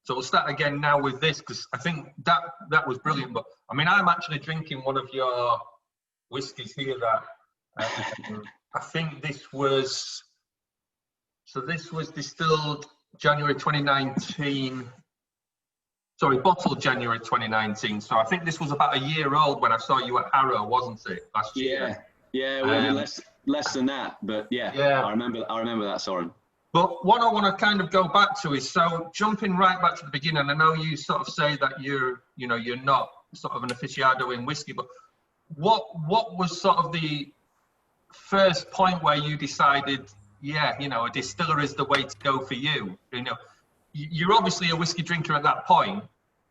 So we'll start again now with this, because I think that was brilliant. But I mean, I'm actually drinking one of your whiskies here that I think this was distilled January 2019. Sorry, bottled January 2019. So I think this was about a year old when I saw you at Harrow, wasn't it, last year? Yeah, well, less than that, but yeah. I remember that, Soren. But what I want to kind of go back to is, so jumping right back to the beginning, I know you sort of say that you're not sort of an aficionado in whiskey, but what was sort of the first point where you decided, a distiller is the way to go for you? You're obviously a whiskey drinker at that point.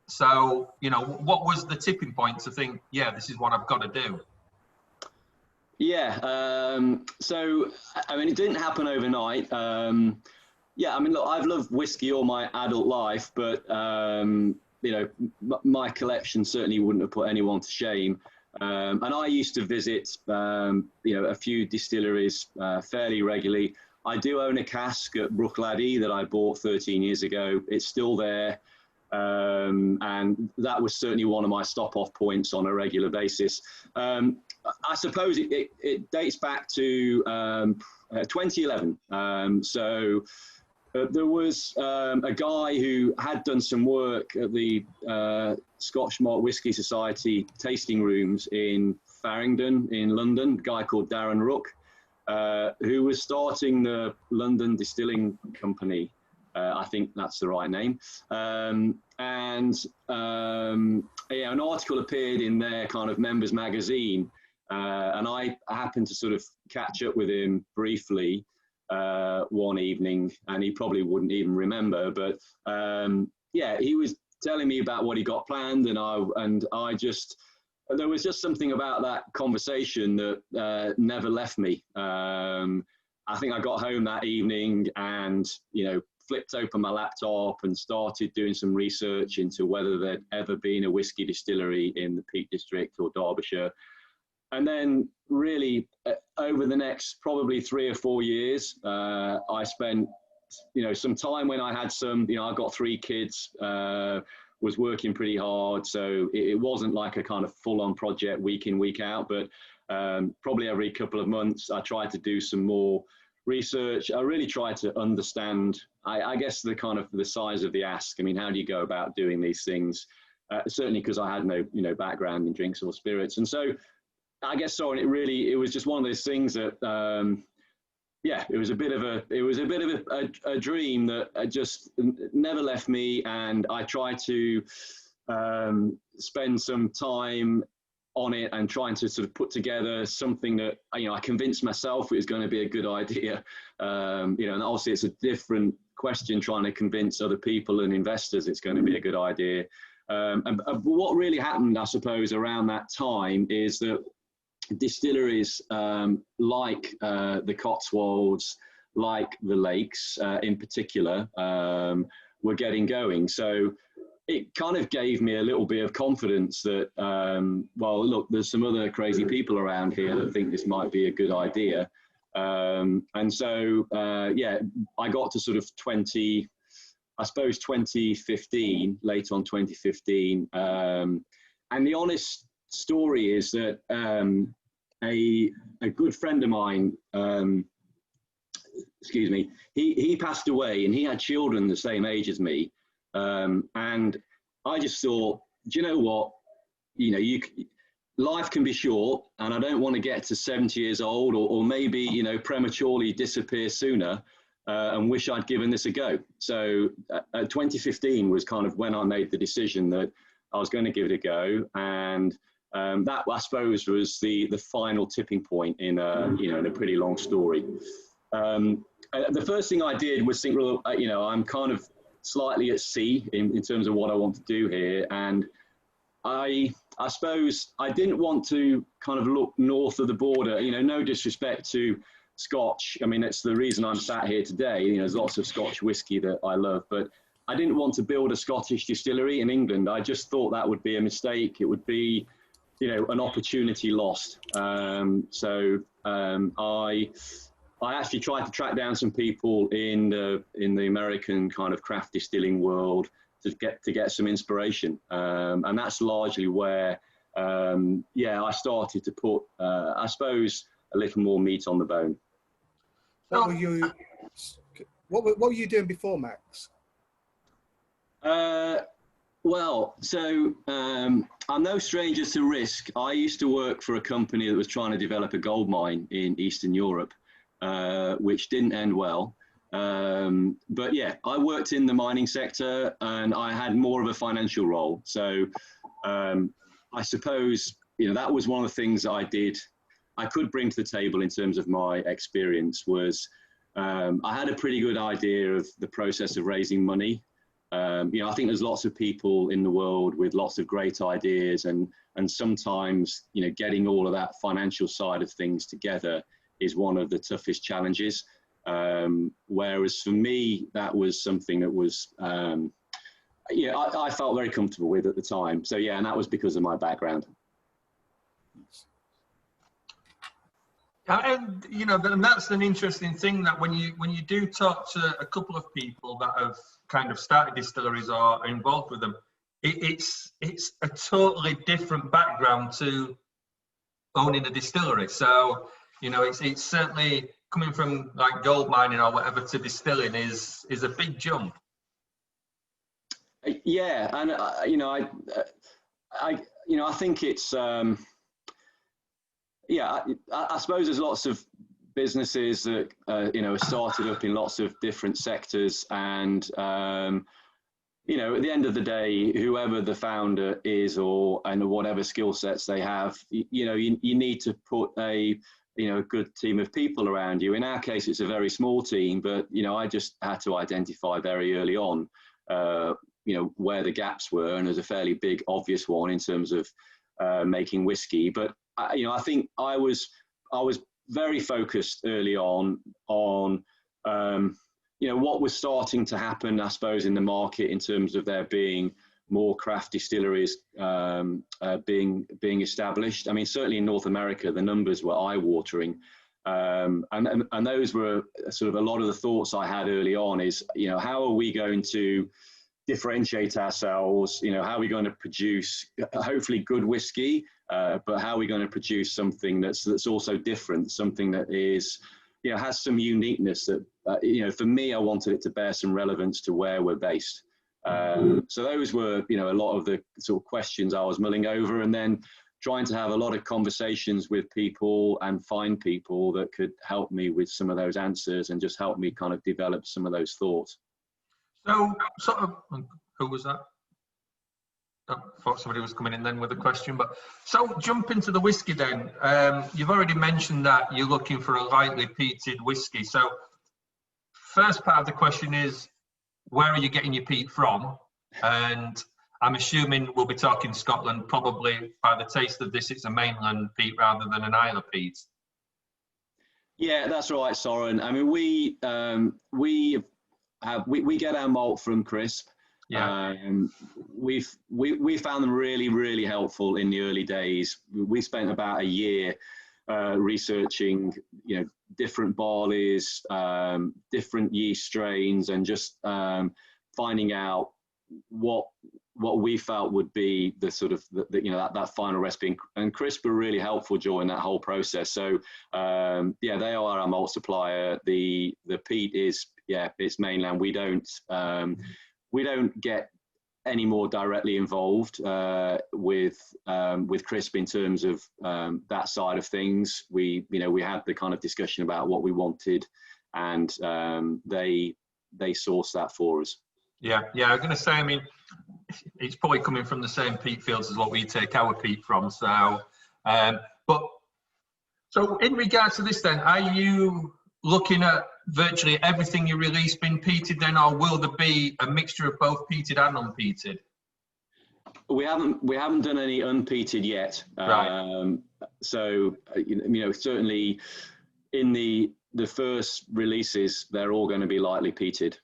So, what was the tipping point to think, this is what I've got to do? Yeah, so, I mean, it didn't happen overnight. Yeah, I mean, look, I've loved whiskey all my adult life, but, my collection certainly wouldn't have put anyone to shame. And I used to visit, a few distilleries fairly regularly. I do own a cask at Bruichladdich that I bought 13 years ago. It's still there. And that was certainly one of my stop-off points on a regular basis. I suppose it dates back to 2011. There was a guy who had done some work at the Scotch Malt Whisky Society tasting rooms in Farringdon in London, a guy called Darren Rook, who was starting the London Distilling Company. I think that's the right name. An article appeared in their kind of members magazine, and I happened to sort of catch up with him briefly one evening, and he probably wouldn't even remember, but he was telling me about what he got planned, and I just, there was just something about that conversation that never left me. I think I got home that evening and, flipped open my laptop and started doing some research into whether there'd ever been a whiskey distillery in the Peak District or Derbyshire. And then really over the next probably 3 or 4 years, I spent, some time when I had I got 3 kids, was working pretty hard. So it wasn't like a kind of full-on project week in, week out, but probably every couple of months, I tried to do some more research. I really tried to understand, I guess, the kind of the size of the ask. I mean, how do you go about doing these things? Certainly because I had no background in drinks or spirits. And so I guess, it was just one of those things that, it was a bit of a dream that just never left me. And I tried to spend some time on it and trying to sort of put together something that, I convinced myself it was going to be a good idea. And obviously it's a different question trying to convince other people and investors it's going to be a good idea. And what really happened, I suppose, around that time is that distilleries like the Cotswolds, like the Lakes in particular, were getting going. So it kind of gave me a little bit of confidence that, look, there's some other crazy people around here that think this might be a good idea. And so, I got to sort of 2015, late on 2015. And the honest story is that a good friend of mine, he passed away, and he had children the same age as me. And I just thought, do you know what? Life can be short, and I don't want to get to 70 years old or maybe, prematurely disappear sooner and wish I'd given this a go. So 2015 was kind of when I made the decision that I was going to give it a go. And that, I suppose, was the final tipping point in a pretty long story. The first thing I did was think, well, I'm kind of slightly at sea in terms of what I want to do here. And I suppose I didn't want to kind of look north of the border, no disrespect to Scotch. I mean, it's the reason I'm sat here today. There's lots of Scotch whiskey that I love, but I didn't want to build a Scottish distillery in England. I just thought that would be a mistake. It would be, an opportunity lost. I actually tried to track down some people in the American kind of craft distilling world, to get some inspiration, and that's largely where I started to put, I suppose, a little more meat on the bone. What were you doing before, Max? Well, so I'm no stranger to risk. I used to work for a company that was trying to develop a gold mine in Eastern Europe, which didn't end well. But yeah, I worked in the mining sector and I had more of a financial role. So I suppose, that was one of the things that I could bring to the table in terms of my experience was I had a pretty good idea of the process of raising money. I think there's lots of people in the world with lots of great ideas, and sometimes, getting all of that financial side of things together is one of the toughest challenges. Whereas for me, that was something that was, I felt very comfortable with at the time. So yeah, and that was because of my background. And and that's an interesting thing, that when you do talk to a couple of people that have kind of started distilleries or are involved with them, it's a totally different background to owning a distillery. So it's certainly coming from like gold mining or whatever to distilling is a big jump. Yeah, and I think it's. I suppose there's lots of businesses that are started up in lots of different sectors, and at the end of the day, whoever the founder is and whatever skill sets they have, you need to put a good team of people around you. In our case, it's a very small team, but I just had to identify very early on where the gaps were, and there's a fairly big obvious one in terms of making whiskey. But I think I was very focused early on what was starting to happen, I suppose, in the market in terms of there being more craft distilleries being established. I mean, certainly in North America, the numbers were eye-watering, and those were sort of a lot of the thoughts I had early on. Is how are we going to differentiate ourselves? How are we going to produce hopefully good whiskey, but how are we going to produce something that's also different, something that is has some uniqueness that for me, I wanted it to bear some relevance to where we're based. So those were a lot of the sort of questions I was mulling over, and then trying to have a lot of conversations with people and find people that could help me with some of those answers and just help me kind of develop some of those thoughts. So, sort of, who was that? I thought somebody was coming in then with a question. But so, jump into the whiskey then. You've already mentioned that you're looking for a lightly peated whiskey. So, first part of the question is, where are you getting your peat from? And I'm assuming we'll be talking Scotland. Probably by the taste of this, it's a mainland peat rather than an Islay peat. Yeah, that's right, Soren. I mean, we get our malt from Crisp. Yeah. We found them really, really helpful in the early days. We spent about a year researching, different barleys, different yeast strains, and just finding out what we felt would be the sort of that final recipe. And Crisp were really helpful during that whole process. So they are our malt supplier. The peat is it's mainland. We don't get any more directly involved with Crisp in terms of that side of things. We had the kind of discussion about what we wanted, and they sourced that for us. Yeah, I was going to say, I mean, it's probably coming from the same peat fields as what we take our peat from. So, so in regards to this then, are you looking at virtually everything you release being peated then, or will there be a mixture of both peated and unpeated? We haven't done any unpeated yet. Right. So certainly in the first releases, they're all going to be lightly peated.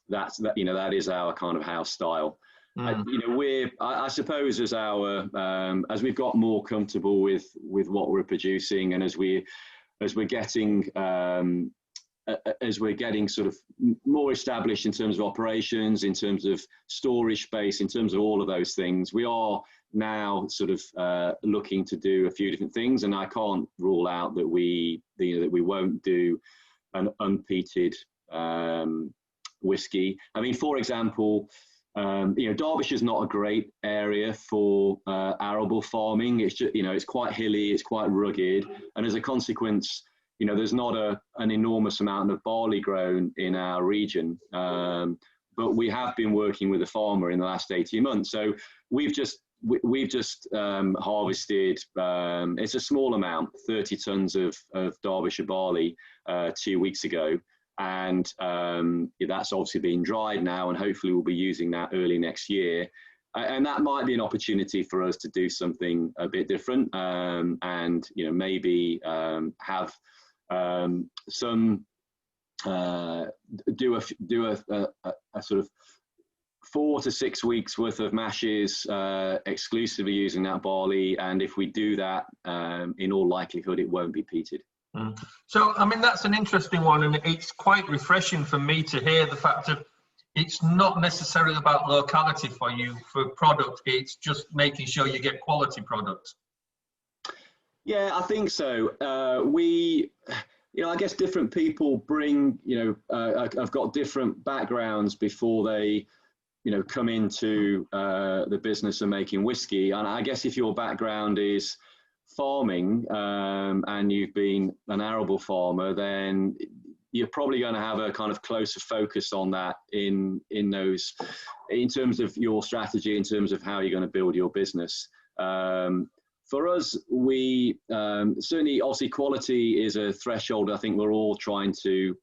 That is our kind of house style. I suppose as we've got more comfortable with what we're producing, and as we're getting a as we're getting sort of more established in terms of operations, in terms of storage space, in terms of all of those things, we are now sort of looking to do a few different things, and I can't rule out that that we won't do an unpeated whiskey. I mean, for example, Derbyshire's not a great area for arable farming. It's just, it's quite hilly, it's quite rugged, and as a consequence, there's not an enormous amount of barley grown in our region. But we have been working with a farmer in the last 18 months. So we've just harvested, it's a small amount, 30 tons of Derbyshire barley 2 weeks ago. And that's obviously been dried now, and hopefully we'll be using that early next year. And that might be an opportunity for us to do something a bit different, and maybe have some do a sort of 4 to 6 weeks worth of mashes exclusively using that barley. And if we do that, in all likelihood, it won't be peated. So, I mean, that's an interesting one, and it's quite refreshing for me to hear the fact that it's not necessarily about locality for you for product, it's just making sure you get quality products. Yeah, I think so. I guess different people bring, I've got different backgrounds before they, come into the business of making whiskey. And I guess if your background is farming and you've been an arable farmer, then you're probably going to have a kind of closer focus on that in terms of your strategy, in terms of how you're going to build your business. For us, we certainly, obviously, quality is a threshold. I think we're all trying to,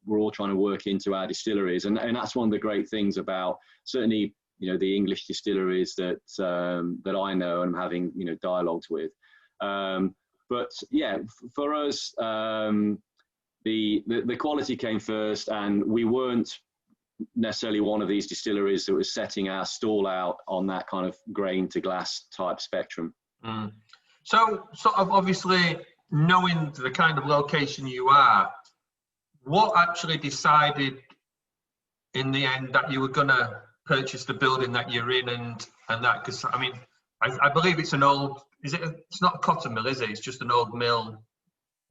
work into our distilleries, and that's one of the great things about certainly, the English distilleries that I know and I'm having, dialogues with. But yeah, for us, the quality came first, and we weren't necessarily one of these distilleries that was setting our stall out on that kind of grain to glass type spectrum. So sort of obviously knowing the kind of location you are, what actually decided in the end that you were going to purchase the building that you're in and that? Because I mean, I believe it's an old, it's not a cotton mill, is it? It's just an old mill.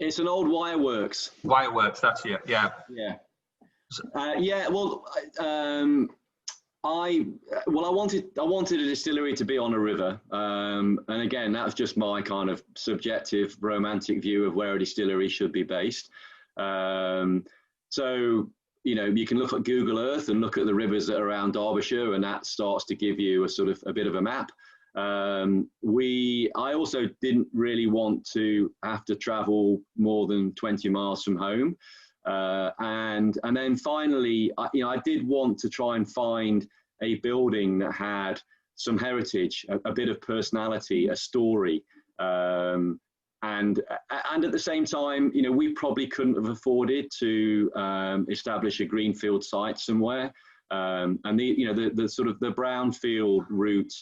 It's an old wireworks. Wireworks, that's it. Yeah. Yeah. Well, I wanted a distillery to be on a river, and again, that was just my kind of subjective, romantic view of where a distillery should be based. So you can look at Google Earth and look at the rivers that are around Derbyshire, and that starts to give you a bit of a map. I also didn't really want to have to travel more than 20 miles from home. And then finally, I did want to try and find a building that had some heritage, a bit of personality, a story. And at the same time, we probably couldn't have afforded to establish a greenfield site somewhere. And the sort of the brownfield route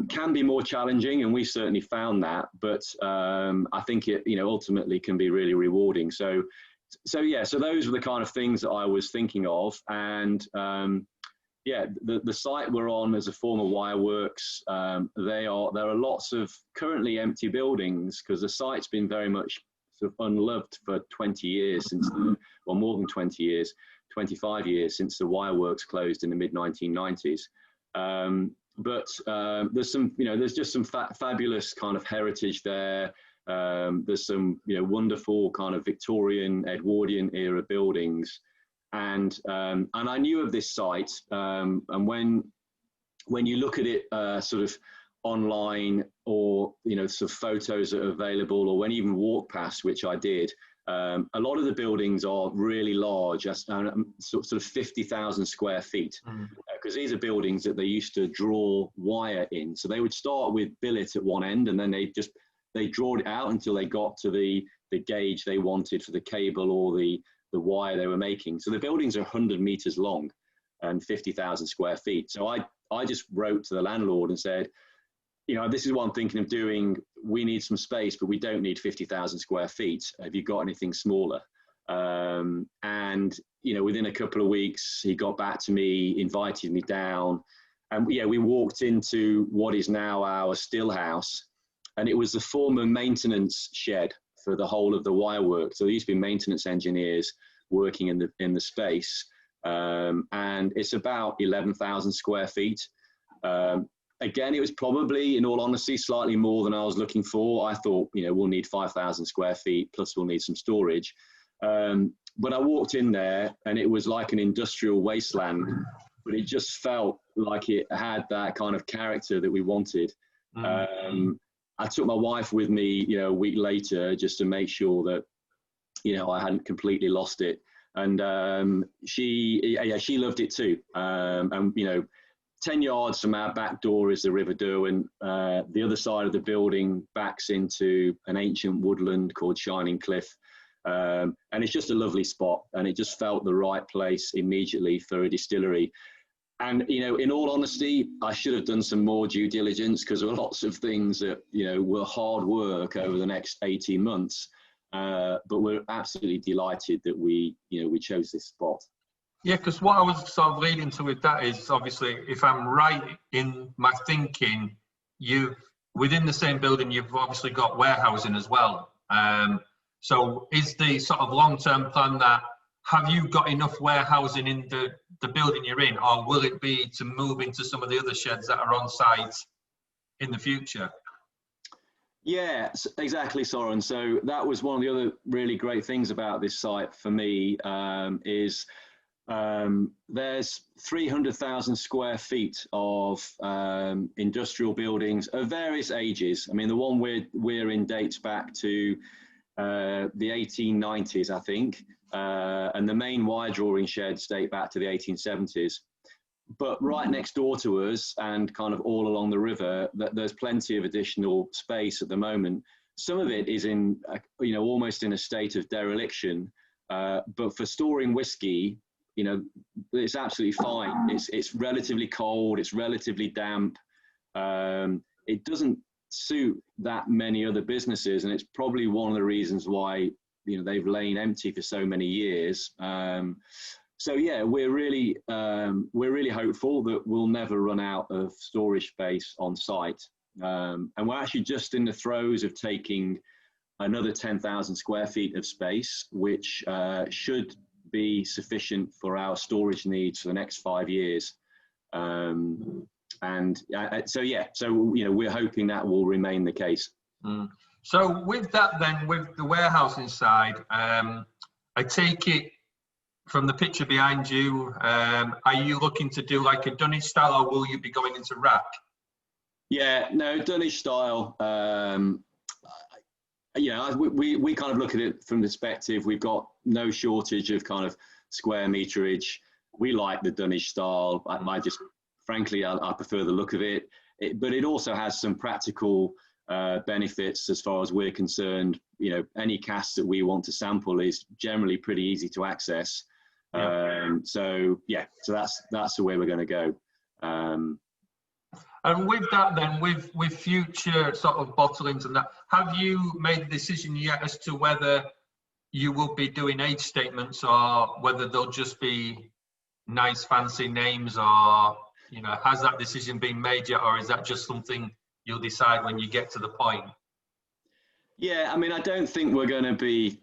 can be more challenging, and we certainly found that. But I think it, ultimately can be really rewarding. So those were the kind of things that I was thinking of. And the site we're on as a former wireworks, there are lots of currently empty buildings because the site's been very much sort of unloved for 20 years or more than 20 years, 25 years since the wireworks closed in the mid-1990s. But there's just some fabulous kind of heritage there. There's some wonderful kind of Victorian, Edwardian era buildings, and I knew of this site. And when you look at it sort of online, or sort of photos that are available, or when you even walk past, which I did, a lot of the buildings are really large, sort of 50,000 square feet, because these are buildings that they used to draw wire in. So they would start with billet at one end, and then they drawed it out until they got to the gauge they wanted for the cable or the wire they were making. So the buildings are 100 meters long and 50,000 square feet. So I just wrote to the landlord and said, this is what I'm thinking of doing. We need some space, but we don't need 50,000 square feet. Have you got anything smaller? And, you know, within a couple of weeks, he got back to me, invited me down. And yeah, we walked into what is now our still house. And it was the former maintenance shed for the whole of the wire work. So there used to be maintenance engineers working in the space. And it's about 11,000 square feet. Again, it was probably, in all honesty, slightly more than I was looking for. I thought, you know, we'll need 5,000 square feet, plus we'll need some storage. But I walked in there and it was like an industrial wasteland, but it just felt like it had that kind of character that we wanted. I took my wife with me, you know, a week later, just to make sure that, you know, I hadn't completely lost it. And she loved it too. And, you know, 10 yards from our back door is the River Derwent. The other side of the building backs into an ancient woodland called Shining Cliff. And it's just a lovely spot, and it just felt the right place immediately for a distillery. And, you know, in all honesty, I should have done some more due diligence, because there were lots of things that, you know, were hard work over the next 18 months. But we're absolutely delighted that we chose this spot. Yeah, because what I was sort of leading to with that is, obviously, if I'm right in my thinking, within the same building, you've obviously got warehousing as well. So is the sort of long-term plan that, have you got enough warehousing in the building you're in, or will it be to move into some of the other sheds that are on site in the future? Yeah, exactly, Soren. So that was one of the other really great things about this site for me, is there's 300,000 square feet of industrial buildings of various ages. I mean, the one we're in dates back to the 1890s, I think, and the main wire drawing sheds date back to the 1870s. But right next door to us, and kind of all along the river, there's plenty of additional space at the moment. Some of it is in, you know, almost in a state of dereliction. But for storing whiskey, you know, it's absolutely fine. It's relatively cold. It's relatively damp. It doesn't suit that many other businesses, and it's probably one of the reasons why, you know, they've lain empty for so many years. So yeah, we're really hopeful that we'll never run out of storage space on site. And we're actually just in the throes of taking another 10,000 square feet of space, which should be sufficient for our storage needs for the next 5 years. So yeah, so, you know, we're hoping that will remain the case. So with that then, with the warehousing side, I take it from the picture behind you, are you looking to do like a dunnage style, or will you be going into rack? Yeah, no, dunnage style. Yeah, we kind of look at it from the perspective, we've got no shortage of kind of square meterage. We like the dunnage style. I just, frankly, I prefer the look of it. But it also has some practical benefits as far as we're concerned. You know, any cask that we want to sample is generally pretty easy to access. Yeah. So that's the way we're going to go. And with that then, with future sort of bottlings and that, have you made a decision yet as to whether you will be doing age statements, or whether they'll just be nice fancy names, or, you know, has that decision been made yet, or is that just something you'll decide when you get to the point? Yeah, I mean, I don't think we're going to be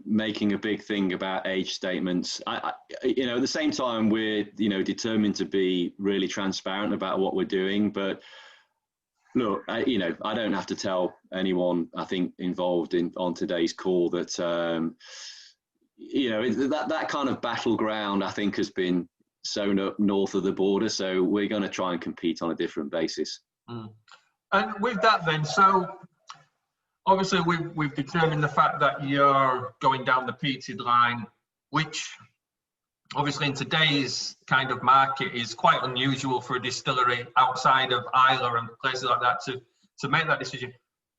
making a big thing about age statements. You know, at the same time, we're, you know, determined to be really transparent about what we're doing. But look, you know, I don't have to tell anyone, I think, involved on today's call that, you know, that kind of battleground, I think, has been sewn up north of the border. So we're going to try and compete on a different basis. And with that then, so obviously we've determined the fact that you're going down the peated line, which obviously in today's kind of market is quite unusual for a distillery outside of Islay and places like that to make that decision.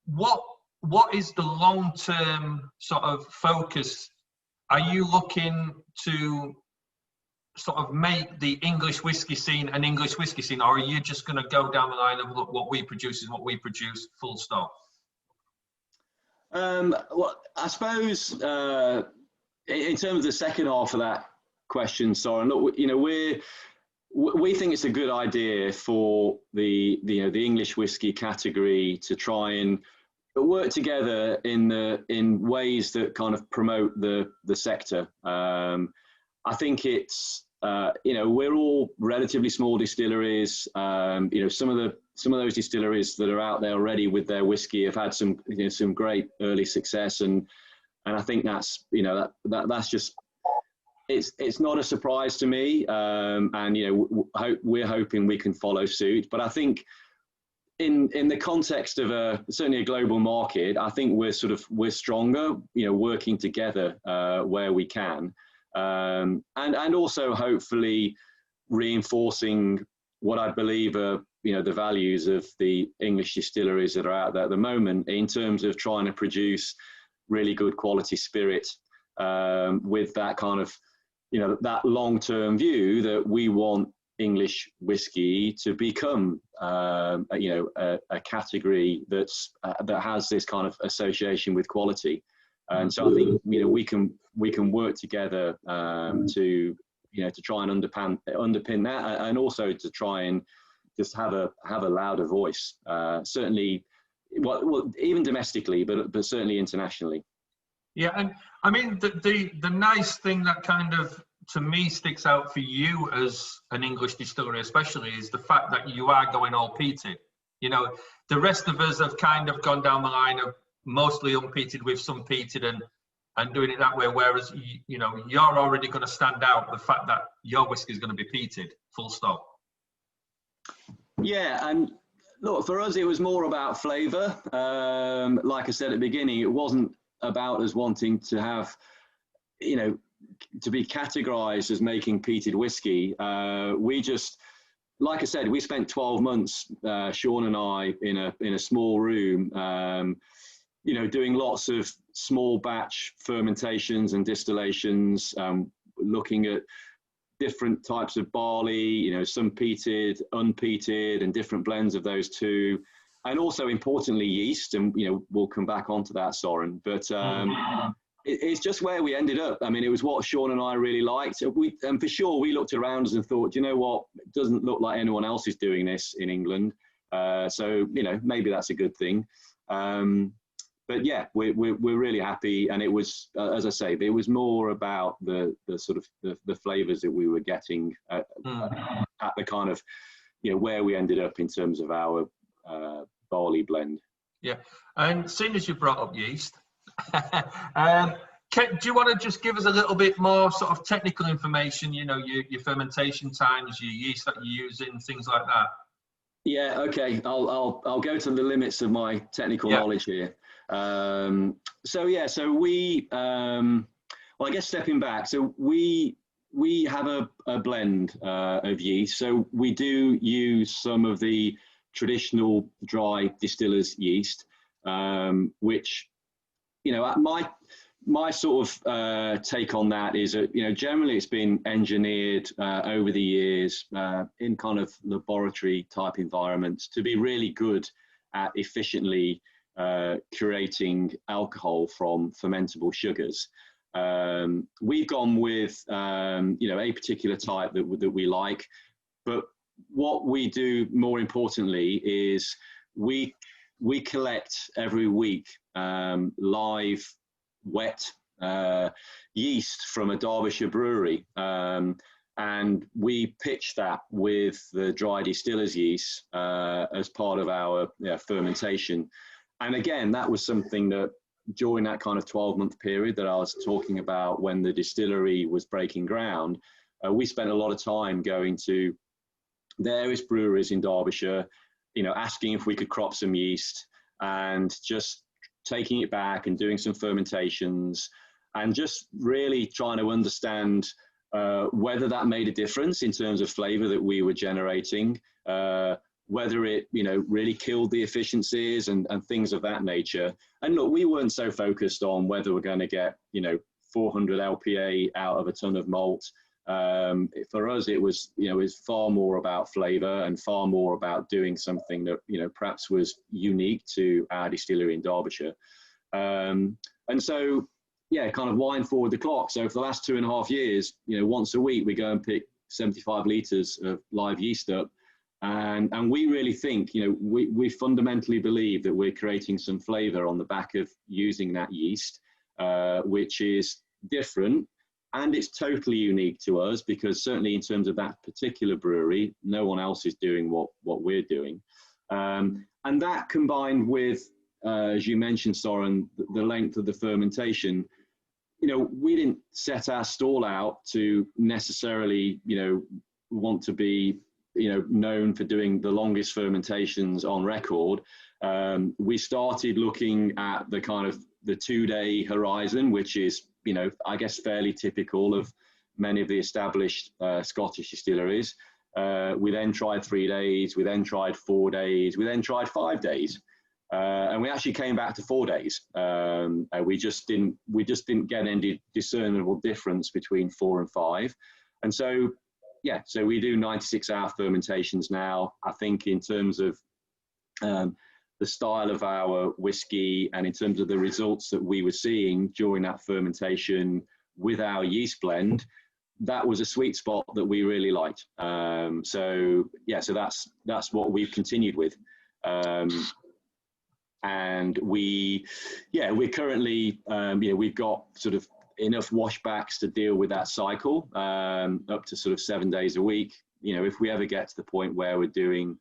What is the long-term sort of focus? Are you looking to sort of make the English whiskey scene an English whiskey scene, or are you just going to go down the line of, look, what we produce is what we produce, full stop? Well, I suppose in terms of the second half of that question, Soren, look, you know, we think it's a good idea for the English whiskey category to try and work together in ways that kind of promote the sector. I think it's you know, we're all relatively small distilleries. You know, some of those distilleries that are out there already with their whiskey have had some, you know, some great early success, and I think that's, you know, that's just, it's not a surprise to me, and you know, we're hoping we can follow suit. But I think in the context of certainly a global market, I think we're stronger, you know, working together where we can, and also hopefully reinforcing what I believe are, you know, the values of the English distilleries that are out there at the moment in terms of trying to produce really good quality spirit, with that kind of, you know, that long-term view that we want English whiskey to become, you know, a category that has this kind of association with quality. And so I think, you know, we can work together to, you know, to try and underpin that, and also to try and just have a louder voice. Certainly, well, even domestically, but certainly internationally. Yeah, and I mean the nice thing that kind of, to me, sticks out for you as an English distillery especially is the fact that you are going all peated. You know, the rest of us have kind of gone down the line of mostly unpeated with some peated and doing it that way, whereas you know, you're already going to stand out the fact that your whiskey is going to be peated, full stop. Yeah, and look, for us it was more about flavour. Like I said at the beginning, it wasn't about us wanting to have, you know, to be categorized as making peated whiskey. We just, like I said, we spent 12 months, Sean and I, in a small room, you know, doing lots of small batch fermentations and distillations, looking at different types of barley, you know, some peated, unpeated, and different blends of those two. And also, importantly, yeast, and, you know, we'll come back onto that, Soren. But it's just where we ended up. I mean, it was what Sean and I really liked. And for sure, we looked around us and thought, you know what, it doesn't look like anyone else is doing this in England. So, you know, maybe that's a good thing. But yeah, we're really happy. And it was, as I say, it was more about the sort of the flavors that we were getting at the kind of, you know, where we ended up in terms of our barley blend. Yeah, and seeing as you brought up yeast, do you want to just give us a little bit more sort of technical information, you know, your fermentation times, your yeast that you're using, things like that? Yeah, okay, I'll go to the limits of my technical knowledge here. So we, well, I guess stepping back, so we have a blend of yeast. So we do use some of the traditional dry distillers yeast, which, you know, my sort of take on that is that, you know, generally it's been engineered over the years in kind of laboratory type environments to be really good at efficiently curating alcohol from fermentable sugars. We've gone with, you know, a particular type that we like, but what we do more importantly is we collect every week live wet yeast from a Derbyshire brewery, and we pitch that with the dry distillers yeast as part of our fermentation. And again, that was something that during that kind of 12-month period that I was talking about when the distillery was breaking ground, we spent a lot of time going to various breweries in Derbyshire, you know, asking if we could crop some yeast and just taking it back and doing some fermentations and just really trying to understand whether that made a difference in terms of flavor that we were generating, whether it, you know, really killed the efficiencies and things of that nature. And look, we weren't so focused on whether we're going to get, you know, 400 LPA out of a ton of malt. For us, it was, you know, it's far more about flavor and far more about doing something that, you know, perhaps was unique to our distillery in Derbyshire. And so, yeah, kind of wind forward the clock. So for the last 2.5 years, once a week we go and pick 75 litres of live yeast up. And we really think, we fundamentally believe that we're creating some flavour on the back of using that yeast, which is different. And it's totally unique to us, because certainly in terms of that particular brewery, no one else is doing what we're doing. And that, combined with, as you mentioned, Soren, the length of the fermentation, we didn't set our stall out to necessarily, want to be, known for doing the longest fermentations on record. We started looking at the kind of the 2-day horizon, which is, I guess fairly typical of many of the established Scottish distilleries. We then tried 3 days, we then tried 4 days, we then tried 5 days. And we actually came back to 4 days. We just didn't get any discernible difference between 4 and 5. And so, yeah, so we do 96-hour fermentations now. I think in terms of the style of our whiskey and in terms of the results that we were seeing during that fermentation with our yeast blend, that was a sweet spot that we really liked. So yeah, so that's what we've continued with. And we're currently, we've got sort of enough washbacks to deal with that cycle, up to sort of 7 days a week. If we ever get to the point where we're doing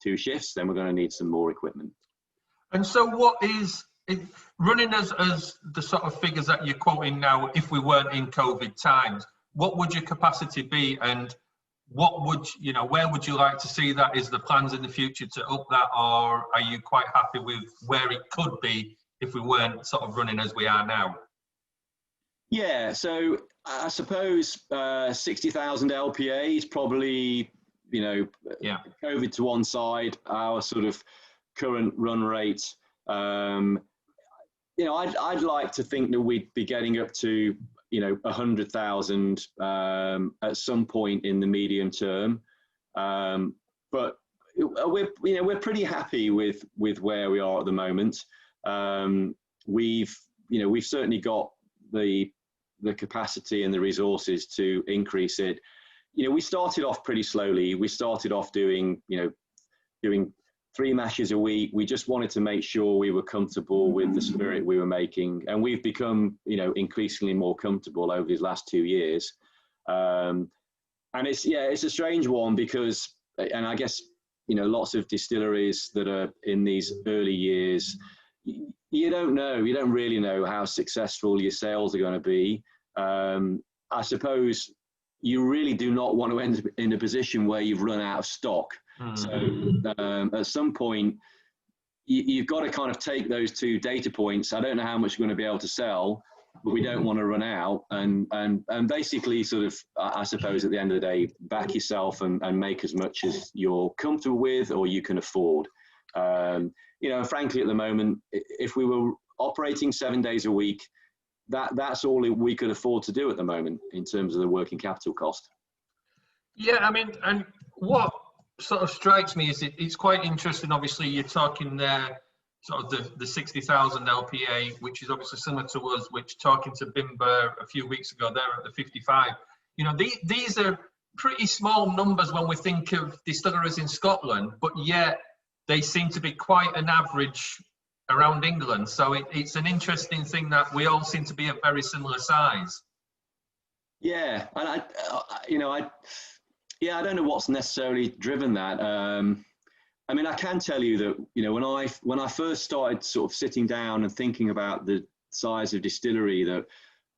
2 shifts, then we're going to need some more equipment. And so what is running as the sort of figures that you're quoting now, if we weren't in COVID times, what would your capacity be, and what would, where would you like to see that? Is the plans in the future to up that, or are you quite happy with where it could be if we weren't sort of running as we are now? Yeah, so I suppose 60,000 LPA is probably, COVID to one side, our sort of current run rate. I'd like to think that we'd be getting up to 100,000 at some point in the medium term, but we're pretty happy with where we are at the moment. We've certainly got the capacity and the resources to increase it. We started off pretty slowly. We started off doing 3 mashes a week. We just wanted to make sure we were comfortable with the spirit we were making, and we've become, increasingly more comfortable over these last 2 years. And it's a strange one because, and I guess, lots of distilleries that are in these early years, you don't really know how successful your sales are going to be. I suppose you really do not want to end up in a position where you've run out of stock. So at some point, you've got to kind of take those 2 data points. I don't know how much you're going to be able to sell, but we don't want to run out. And basically sort of, I suppose at the end of the day, back yourself and make as much as you're comfortable with or you can afford. Frankly, at the moment, if we were operating 7 days a week, that's all we could afford to do at the moment in terms of the working capital cost. Yeah, I mean, and what sort of strikes me is it's quite interesting. Obviously, you're talking there sort of the 60,000 LPA, which is obviously similar to us, which talking to Bimber a few weeks ago, they're at the 55. These are pretty small numbers when we think of distilleries in Scotland, but yet they seem to be quite an average around England. So it's an interesting thing that we all seem to be a very similar size. Yeah, and I don't know what's necessarily driven that. I mean, I can tell you that when I first started sort of sitting down and thinking about the size of distillery that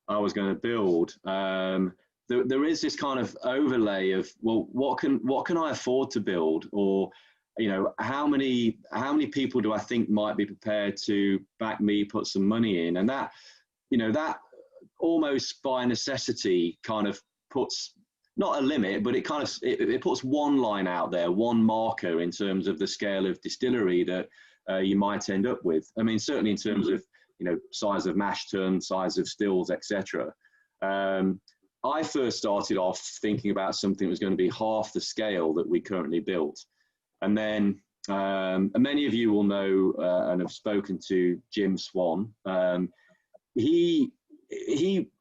I was going to build, there is this kind of overlay of, well, what can I afford to build, or how many people do I think might be prepared to back me, put some money in, and that almost by necessity kind of puts not a limit, but it kind of it puts one line out there, one marker in terms of the scale of distillery that you might end up with. I mean, certainly in terms of size of mash tun, size of stills, etc. I first started off thinking about something that was going to be half the scale that we currently built. And then many of you will know and have spoken to Jim Swan. He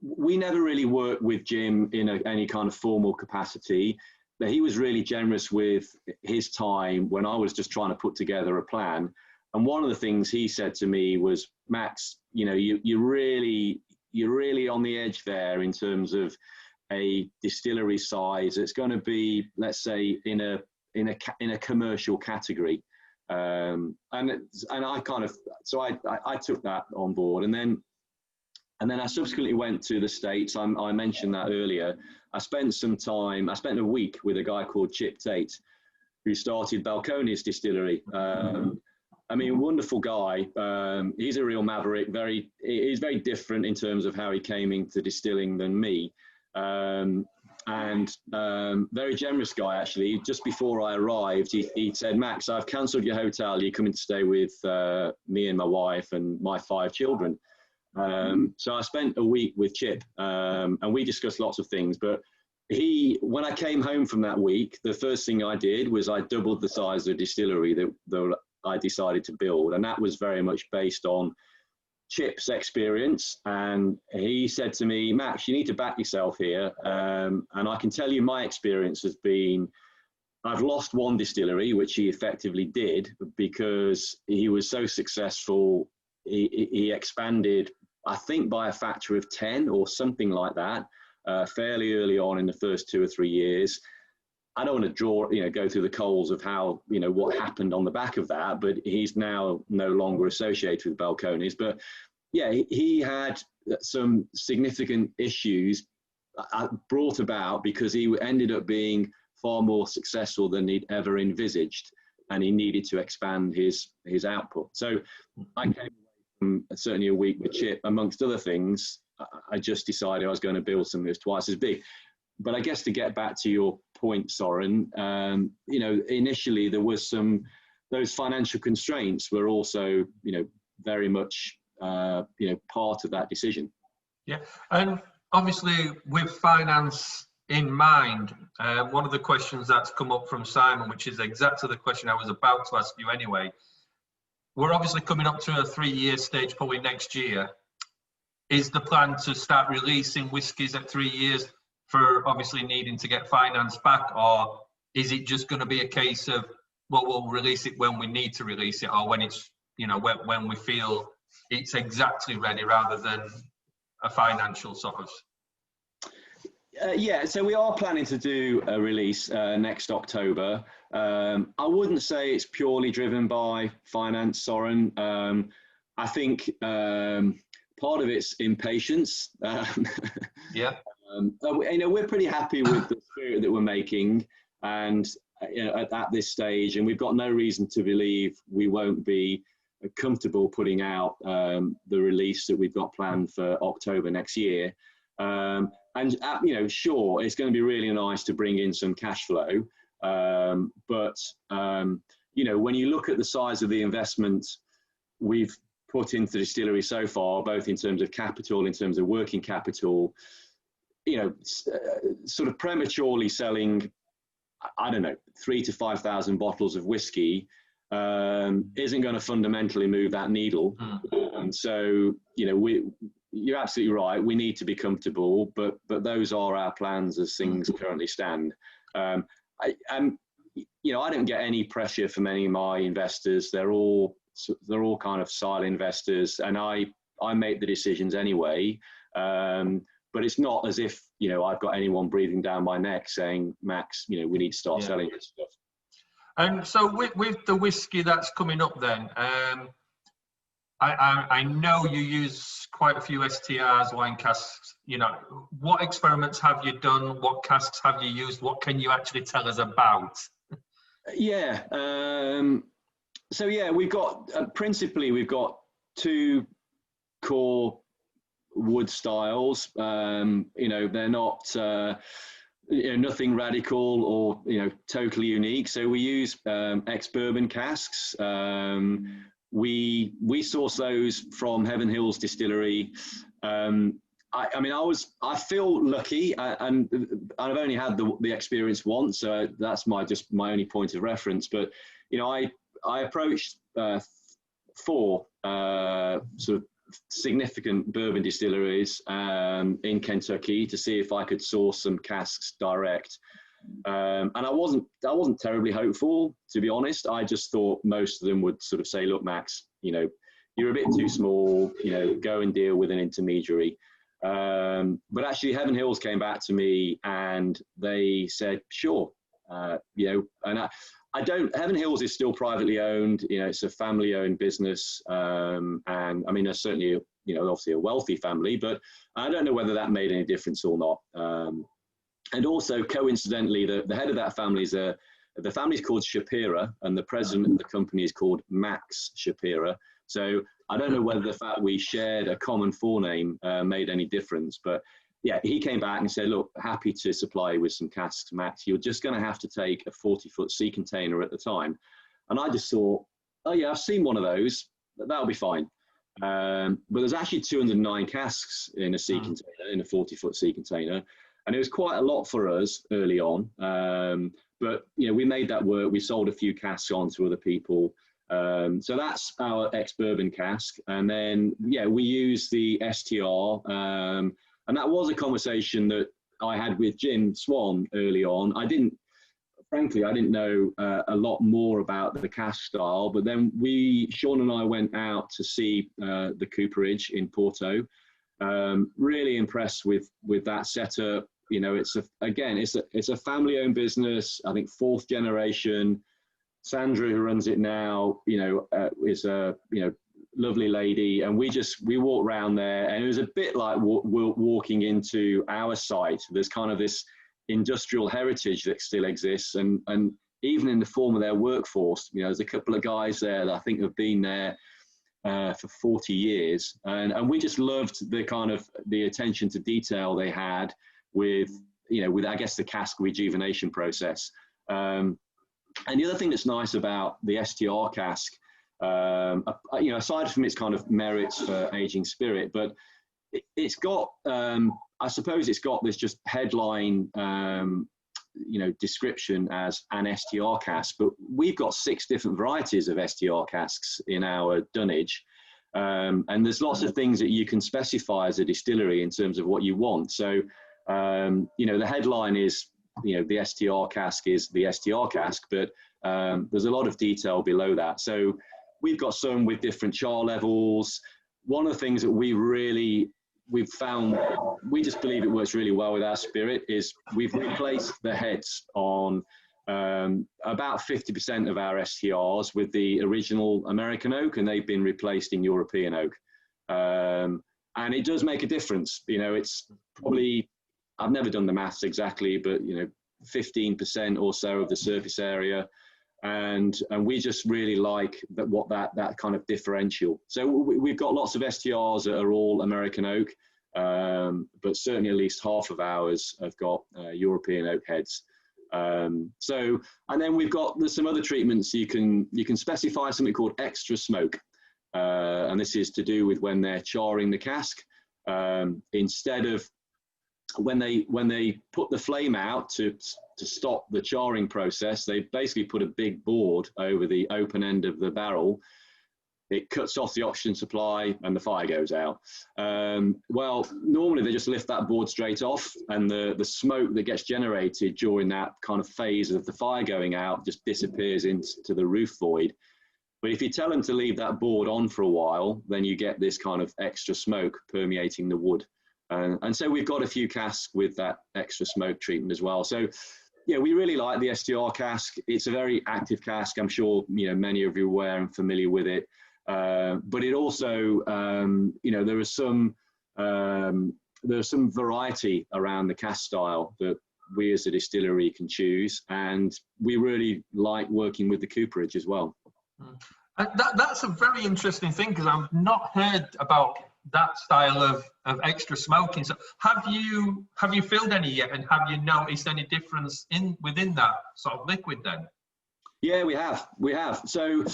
we never really worked with Jim in any kind of formal capacity, but he was really generous with his time when I was just trying to put together a plan. And one of the things he said to me was, Max, you know, you're really on the edge there in terms of a distillery size. It's going to be, let's say, in a commercial category. And I kind of, so I took that on board, and then I subsequently went to the States. I mentioned that earlier. I spent a week with a guy called Chip Tate, who started Balcones Distillery. I mean, wonderful guy. He's a real maverick. He's very different in terms of how he came into distilling than me. And very generous guy, actually. Just before I arrived, he said, Max, I've cancelled your hotel. You're coming to stay with me and my wife and my 5 children. So I spent a week with Chip, and we discussed lots of things. But when I came home from that week, the first thing I did was I doubled the size of the distillery that I decided to build. And that was very much based on Chip's experience. And he said to me, Max, you need to back yourself here. And I can tell you my experience has been, I've lost one distillery, which he effectively did because he was so successful. He expanded, I think, by a factor of 10 or something like that, fairly early on in the first 2 or 3 years. I don't want to go through the coals of how, what happened on the back of that, but he's now no longer associated with Balcones. But yeah, he had some significant issues brought about because he ended up being far more successful than he'd ever envisaged, and he needed to expand his output. So I came away from certainly a week with Chip. Amongst other things, I just decided I was going to build something that's twice as big. But I guess to get back to your point, Soren, initially there was those financial constraints were also, very much, part of that decision. Yeah, and obviously with finance in mind, one of the questions that's come up from Simon, which is exactly the question I was about to ask you anyway. We're obviously coming up to a 3-year stage, probably next year. Is the plan to start releasing whiskies at 3 years for obviously needing to get finance back, or is it just going to be a case of, well, we'll release it when we need to release it, or when it's, when we feel it's exactly ready, rather than a financial sort of? Yeah, so we are planning to do a release next October. I wouldn't say it's purely driven by finance, Soren. I think part of it's impatience. Yeah. We're pretty happy with the spirit that we're making, and at this stage, and we've got no reason to believe we won't be comfortable putting out the release that we've got planned for October next year. Sure, it's going to be really nice to bring in some cash flow, but when you look at the size of the investment we've put into the distillery so far, both in terms of capital, in terms of working capital, sort of prematurely selling, I don't know, 3,000 to 5,000 bottles of whiskey isn't going to fundamentally move that needle. And so, you're absolutely right. We need to be comfortable, but those are our plans as things currently stand. I don't get any pressure from any of my investors. They're all kind of silent investors, and I make the decisions anyway. But it's not as if, I've got anyone breathing down my neck saying, Max, we need to start selling this stuff. And so with the whiskey that's coming up then, I know you use quite a few STRs, wine casks. What experiments have you done? What casks have you used? What can you actually tell us about? Yeah. We've got, principally, we've got 2 core wood styles. They're not nothing radical or totally unique. So we use ex-bourbon casks. We source those from Heaven Hills Distillery. I feel lucky, and I've only had the experience once, so that's my only point of reference. But I approached 4 sort of significant bourbon distilleries in Kentucky to see if I could source some casks direct. And I wasn't terribly hopeful, to be honest. I just thought most of them would sort of say, look, Max, you know, you're a bit too small, you know, go and deal with an intermediary. But actually Heaven Hills came back to me and they said, sure, you know, and Heaven Hills is still privately owned, you know, it's a family owned business. And I mean, there's certainly, you know, obviously a wealthy family, but I don't know whether that made any difference or not. And also coincidentally, the head of that family is the family's called Shapira and the president of the company is called Max Shapira. So I don't know whether the fact we shared a common forename made any difference, but yeah, he came back and said, look, happy to supply you with some casks, Max. You're just going to have to take a 40-foot sea container at the time. And I just thought, oh yeah, I've seen one of those, that'll be fine. But there's actually 209 casks in a sea container, in a 40-foot sea container. And it was quite a lot for us early on. But you know, we made that work. We sold a few casks on to other people. So that's our ex-bourbon cask. And then, yeah, we use the STR. And that was a conversation that I had with Jim Swan early on. Frankly, I didn't know a lot more about the cask style, but then Sean and I went out to see the cooperage in Porto. Really impressed with that setup. You know, it's a family-owned business. I think 4th generation. Sandra, who runs it now, you know, is a lovely lady, and we walked around there, and it was a bit like walking into our site. There's kind of this industrial heritage that still exists, and even in the form of their workforce, you know, there's a couple of guys there that I think have been there for 40 years, and we just loved the kind of the attention to detail they had with I guess the cask rejuvenation process. And the other thing that's nice about the STR cask, you know, aside from its kind of merits for aging spirit, but it's got, I suppose it's got this just headline, you know, description as an STR cask, but we've got 6 different varieties of STR casks in our dunnage. And there's lots of things that you can specify as a distillery in terms of what you want. So, you know, the headline is, you know, the STR cask is the STR cask, but there's a lot of detail below that. So we've got some with different char levels. One of the things that we've found, we just believe it works really well with our spirit, is we've replaced the heads on about 50% of our STRs with the original American oak, and they've been replaced in European oak. And it does make a difference. You know, it's probably, I've never done the maths exactly, but, you know, 15% or so of the surface area. And we just really like that kind of differential. So we've got lots of STRs that are all American oak, but certainly at least half of ours have got European oak heads. So, and then there's some other treatments. You can specify something called extra smoke. And this is to do with when they're charring the cask. Instead of when they put the flame out to stop the charring process, they basically put a big board over the open end of the barrel. It cuts off the oxygen supply and the fire goes out. Well, normally they just lift that board straight off, and the smoke that gets generated during that kind of phase of the fire going out just disappears into the roof void. But if you tell them to leave that board on for a while, then you get this kind of extra smoke permeating the wood. And so we've got a few casks with that extra smoke treatment as well. So yeah, we really like the STR cask. It's a very active cask. I'm sure, you know, many of you are aware and familiar with it. But it also, you know, there is some variety around the cask style that we as a distillery can choose. And we really like working with the cooperage as well. That's a very interesting thing, because I've not heard about that style of extra smoking. So have you filled any yet, and have you noticed any difference within that sort of liquid then? Yeah, we have. So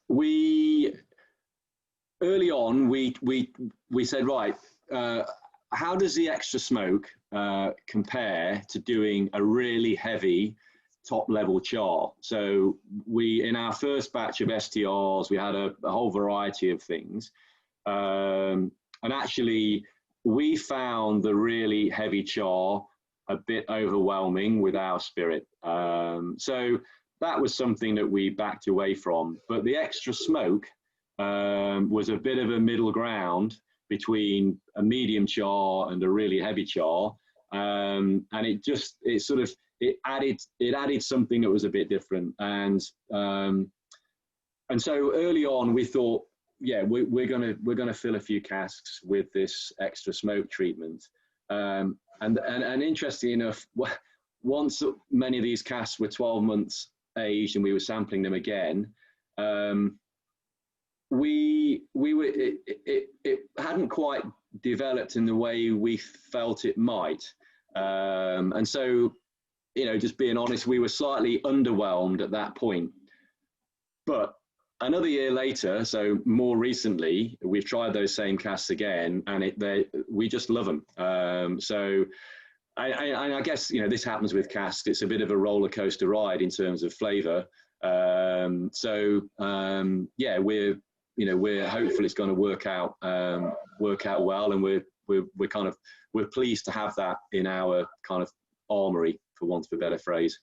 we early on we said, right, how does the extra smoke compare to doing a really heavy top level char. So we, in our first batch of STRs, we had a whole variety of things. And actually, we found the really heavy char a bit overwhelming with our spirit. So that was something that we backed away from. But the extra smoke was a bit of a middle ground between a medium char and a really heavy char. And it added something that was a bit different. And so early on we thought, yeah, we're gonna fill a few casks with this extra smoke treatment. And interestingly enough, once many of these casks were 12 months aged and we were sampling them again, it hadn't quite developed in the way we felt it might. And so, you know, just being honest, we were slightly underwhelmed at that point. But another year later, so more recently, we've tried those same casks again, and we just love them. So I guess, you know, this happens with casks. It's a bit of a roller coaster ride in terms of flavour. Yeah, we're hopeful it's going to work out well, and we're pleased to have that in our kind of armory, for want of a better phrase.